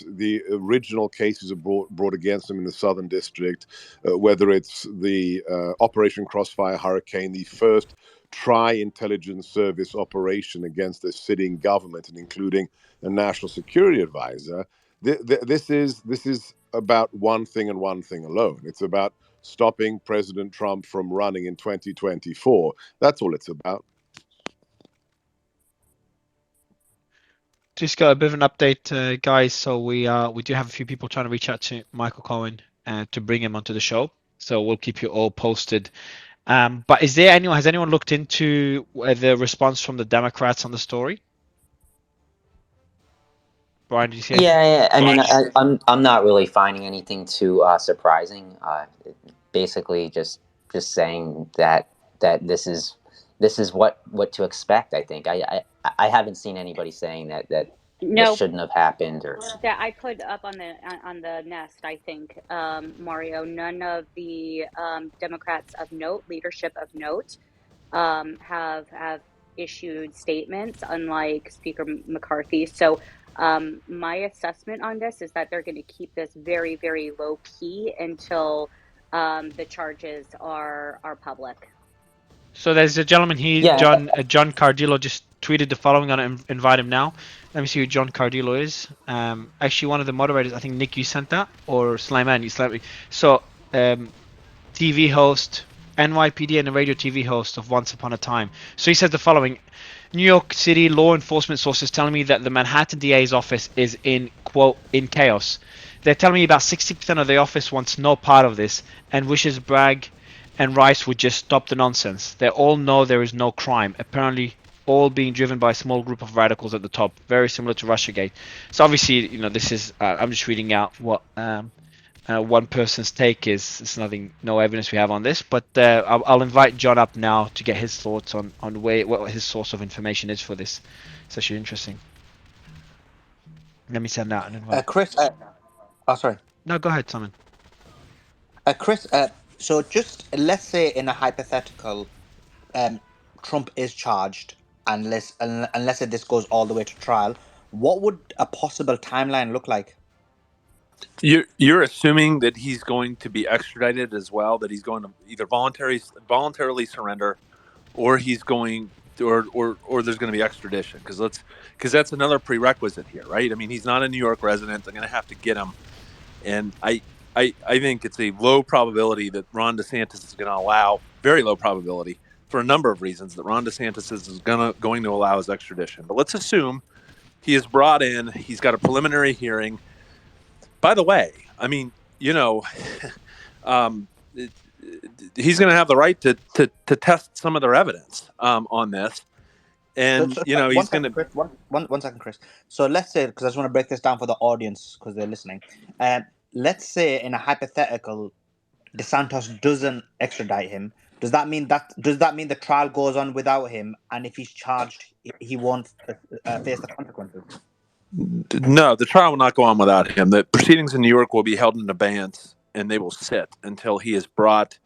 the original cases are brought against him in the Southern District, whether it's the Operation Crossfire Hurricane, the first tri-intelligence service operation against a sitting government and including a national security advisor. This is about one thing and one thing alone. It's about stopping President Trump from running in 2024. That's all it's about. Just got a bit of an update, guys. So we do have a few people trying to reach out to Michael Cohen to bring him onto the show. So we'll keep you all posted. But has anyone looked into the response from the Democrats on the story? Brian, did you see anything? Yeah. I mean, I'm not really finding anything too surprising. Basically, just saying that this is what to expect. I think I haven't seen anybody saying that No, this shouldn't have happened or. that I put up on the nest, I think, Mario. None of the Democrats of note, leadership of note, have issued statements, unlike Speaker McCarthy. So my assessment on this is that they're going to keep this very, very low key until the charges are public. So there's a gentleman here, Yeah. John Cardillo, just tweeted the following. I'm going to invite him now. Let me see who John Cardillo is. Actually, one of the moderators, I think, Nick, you sent that, or Slayman, you sent me. So, TV host, NYPD and a radio TV host of Once Upon a Time. So he says the following: New York City law enforcement sources telling me that the Manhattan DA's office is in, quote, in chaos. They're telling me about 60% of the office wants no part of this and wishes Bragg and Rice would just stop the nonsense. They all know there is no crime, apparently all being driven by a small group of radicals at the top, very similar to Russiagate. So obviously, this is, I'm just reading out what one person's take is. It's no evidence we have on this, but I'll invite John up now to get his thoughts on what his source of information is for this. It's actually interesting. Let me send out an invite. Chris, sorry. No, go ahead, Simon. Chris, so just let's say in a hypothetical, Trump is charged, unless this goes all the way to trial, what would a possible timeline look like? You're assuming that he's going to be extradited as well, that he's going to either voluntarily surrender, or he's going or there's going to be extradition, because that's another prerequisite here, right? I mean, he's not a New York resident. They're going to have to get him, and I think it's a low probability that Ron DeSantis is going to allow, very low probability, for a number of reasons, that Ron DeSantis is going to allow his extradition. But let's assume he is brought in. He's got a preliminary hearing. By the way, I mean, he's going to have the right to test some of their evidence on this, and he's going to. One second, Chris. So let's say, because I just want to break this down for the audience because they're listening. Let's say in a hypothetical, DeSantis doesn't extradite him. Does that mean the trial goes on without him, and if he's charged, he won't face the consequences? No, the trial will not go on without him. The proceedings in New York will be held in abeyance, and they will sit until he is brought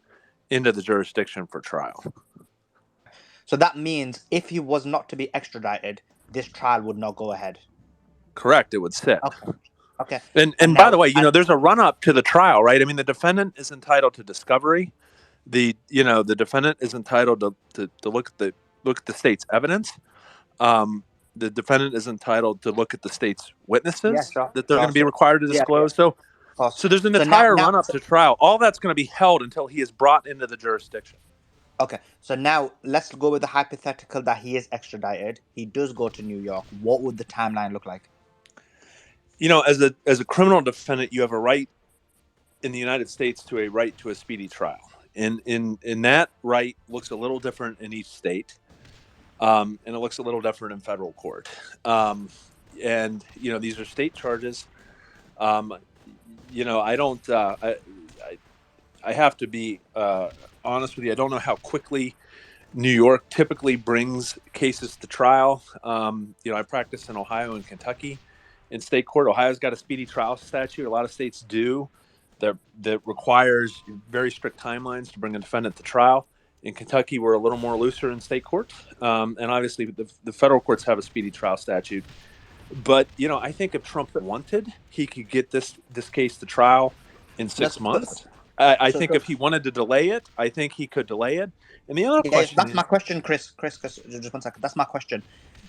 into the jurisdiction for trial. So that means if he was not to be extradited, this trial would not go ahead. Correct. It would sit. Okay. And now, by the way, there's a run up to the trial, right? I mean, the defendant is entitled to discovery. The defendant is entitled to look at the state's evidence. The defendant is entitled to look at the state's witnesses that they're going to be required to disclose. So there's an entire run up to trial. All that's going to be held until he is brought into the jurisdiction. Okay, so now let's go with the hypothetical that he is extradited. He does go to New York. What would the timeline look like? As a criminal defendant, you have a right in the United States to a right to a speedy trial. In that right looks a little different in each state. And it looks a little different in federal court. And these are state charges. I have to be honest with you. I don't know how quickly New York typically brings cases to trial. I practice in Ohio and Kentucky in state court. Ohio's got a speedy trial statute. A lot of states do that requires very strict timelines to bring a defendant to trial. In Kentucky, we're a little more looser in state courts, and obviously the federal courts have a speedy trial statute. But I think if Trump wanted, he could get this case to trial in 6 months. I think So if he wanted to delay it, I think he could delay it. And the other question that's is, my question, Chris. Chris, just 1 second. That's my question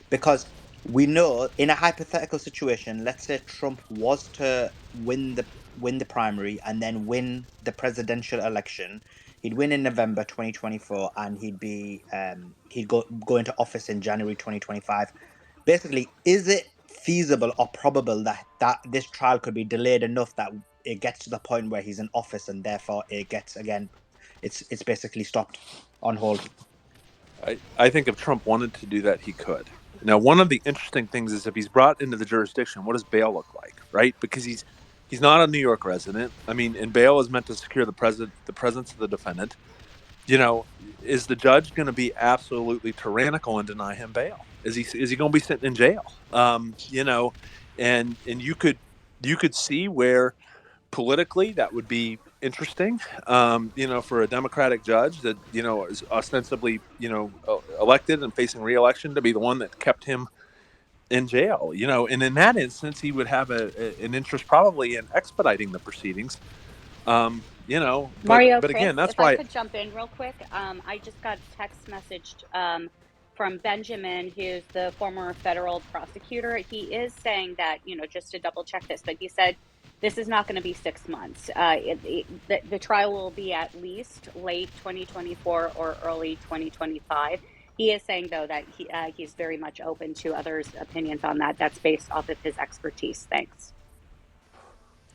because we know in a hypothetical situation, let's say Trump was to win the primary and then win the presidential election, he'd win in November 2024, and he'd go into office in January 2025. Basically, is it feasible or probable that this trial could be delayed enough that it gets to the point where he's in office and therefore it gets again, it's basically stopped on hold? I think if Trump wanted to do that, he could. Now, one of the interesting things is if he's brought into the jurisdiction, what does bail look like, right? Because he's not a New York resident. I mean, and bail is meant to secure the presence of the defendant. Is the judge going to be absolutely tyrannical and deny him bail? Is he going to be sitting in jail? And you could see where politically that would be interesting, for a Democratic judge that is ostensibly elected and facing reelection to be the one that kept him in jail. And in that instance, he would have an interest probably in expediting the proceedings. Mario, But Chris, again, that's if I why. could jump in real quick, I just got text messaged from Benjamin, who's the former federal prosecutor. He is saying that, just to double check this, but he said this is not going to be 6 months. The trial will be at least late 2024 or early 2025. He is saying, though, that he's very much open to others' opinions on that. That's based off of his expertise. Thanks.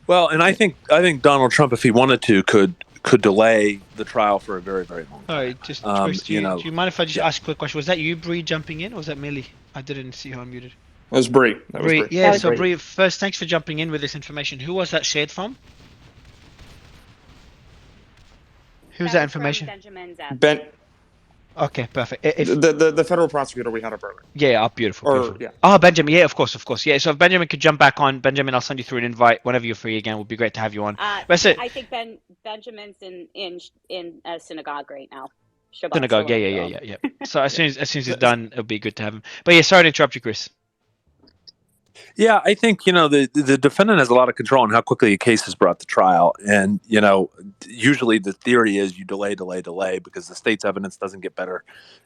Well, and I think Donald Trump, if he wanted to, could delay the trial for a very, very long time. All right, just Chris, do you mind if I just ask a quick question? Was that you, Bree, jumping in, or was that Millie? I didn't see her unmuted. That was Bree. Bree, yeah. So Bree, first, thanks for jumping in with this information. Who was that shared from? Who's that information? Benjamin's Okay, perfect. The federal prosecutor we had up earlier. Yeah, beautiful. Or, yeah. Oh, Benjamin. Yeah, of course. Yeah. So if Benjamin could jump back on, Benjamin, I'll send you through an invite whenever you're free again. It would be great to have you on. I think Benjamin's in a synagogue right now. Shabbat synagogue. Shalom. Yeah. So as soon as it's done, it'll be good to have him. But yeah, sorry to interrupt you, Chris. Yeah, I think the defendant has a lot of control on how quickly a case is brought to trial, and usually the theory is you delay because the state's evidence doesn't get better,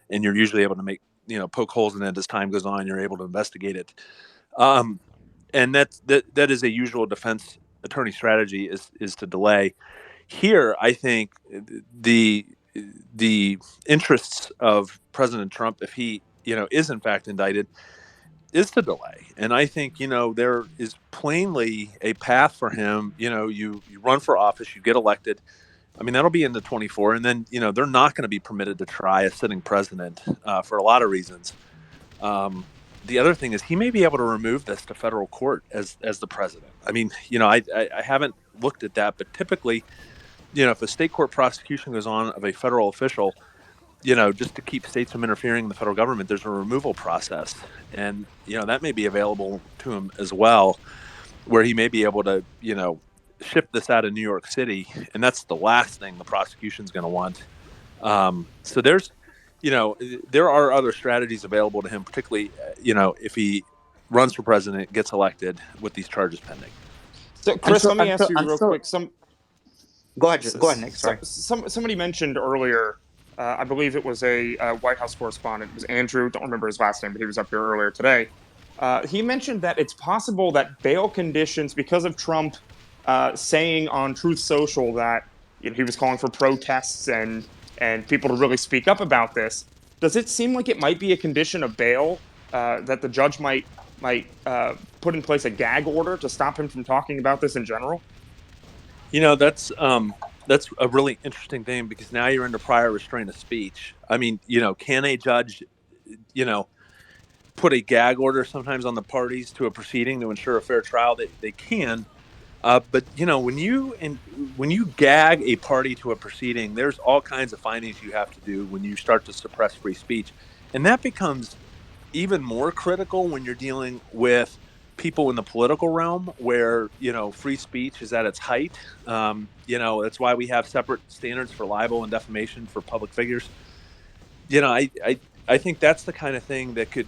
and you're usually able to make poke holes in it as time goes on. You're able to investigate it, and that is a usual defense attorney strategy is to delay. Here, I think the interests of President Trump, if he is in fact indicted, is to delay. And I think, there is plainly a path for him. You run for office, you get elected. I mean, that'll be into 24. And then, they're not going to be permitted to try a sitting president for a lot of reasons. The other thing is he may be able to remove this to federal court as the president. I mean, I haven't looked at that, but typically, if a state court prosecution goes on of a federal official, just to keep states from interfering in the federal government, there's a removal process. And, that may be available to him as well, where he may be able to, ship this out of New York City. And that's the last thing the prosecution's going to want. So there's, there are other strategies available to him, particularly, if he runs for president, gets elected with these charges pending. So, Chris, let me ask you real quick. Go ahead, Nick. Sorry. Somebody mentioned earlier, I believe it was a White House correspondent. It was Andrew. Don't remember his last name, but he was up here earlier today. He mentioned that it's possible that bail conditions, because of Trump saying on Truth Social that he was calling for protests and people to really speak up about this, does it seem like it might be a condition of bail that the judge might put in place a gag order to stop him from talking about this in general? That's a really interesting thing, because now you're into prior restraint of speech. I mean, can a judge, put a gag order sometimes on the parties to a proceeding to ensure a fair trial? They can. But when you gag a party to a proceeding, there's all kinds of findings you have to do when you start to suppress free speech, and that becomes even more critical when you're dealing with people in the political realm, where free speech is at its height. That's why we have separate standards for libel and defamation for public figures. I think that's the kind of thing that could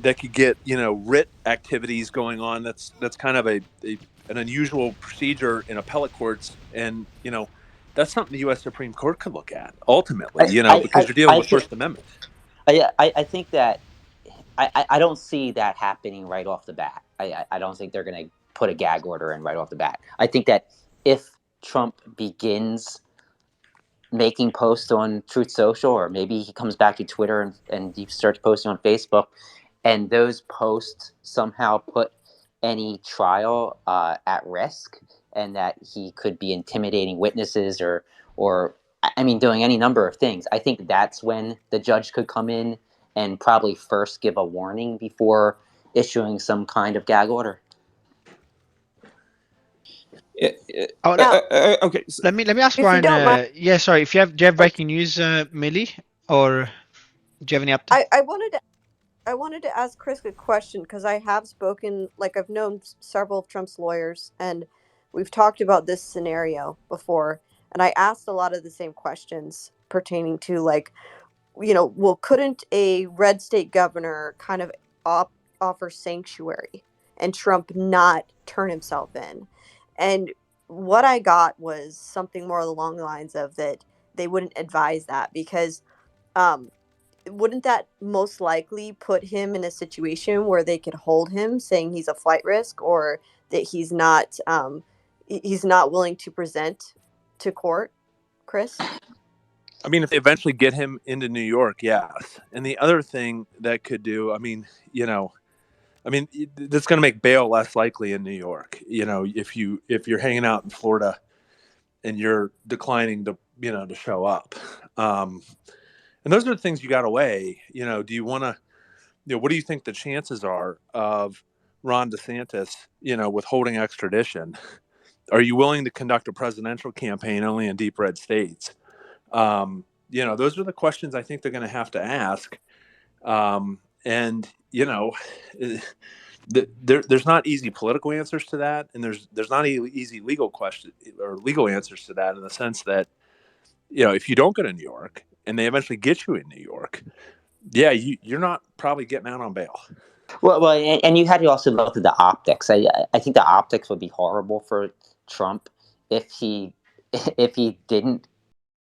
that could get, you know, writ activities going on. That's kind of an unusual procedure in appellate courts, and you know, that's something the U.S. Supreme Court could look at ultimately. You know, because you're dealing with First Amendment. I think that I don't see that happening right off the bat. I don't think they're going to put a gag order in right off the bat. I think that if Trump begins making posts on Truth Social, or maybe he comes back to Twitter and he starts posting on Facebook, and those posts somehow put any trial at risk, and that he could be intimidating witnesses or I mean, doing any number of things. I think that's when the judge could come in and probably first give a warning before issuing some kind of gag order. Okay. Let me ask If you Ryan. don't mind, Yeah, sorry. If do you have breaking news, Millie, or do you have any update? I wanted to ask Chris a question because I have spoken, like I've known several of Trump's lawyers, and we've talked about this scenario before, and I asked a lot of the same questions pertaining to, like, well, couldn't a red state governor kind of offer sanctuary and Trump not turn himself in? And what I got was something more along the lines of that they wouldn't advise that because um, wouldn't that most likely put him in a situation where they could hold him saying he's a flight risk, or that he's not willing to present to court, Chris? I mean, if they eventually get him into New York, yes. And the other thing that could do, I mean, you know, that's going to make bail less likely in New York. You know, if you're hanging out in Florida and you're declining to, you know, to show up, and those are the things you got to weigh. You know, do you want to, you know, what do you think the chances are of Ron DeSantis, you know, withholding extradition? Are you willing to conduct a presidential campaign only in deep red states? You know, those are the questions I think they're going to have to ask. And you know, there's not easy political answers to that, and there's not easy legal question or legal answers to that, in the sense that, you know, if you don't go to New York and they eventually get you in New York, yeah, you're not probably getting out on bail. Well, and you had to also look at the optics. I think the optics would be horrible for Trump if he didn't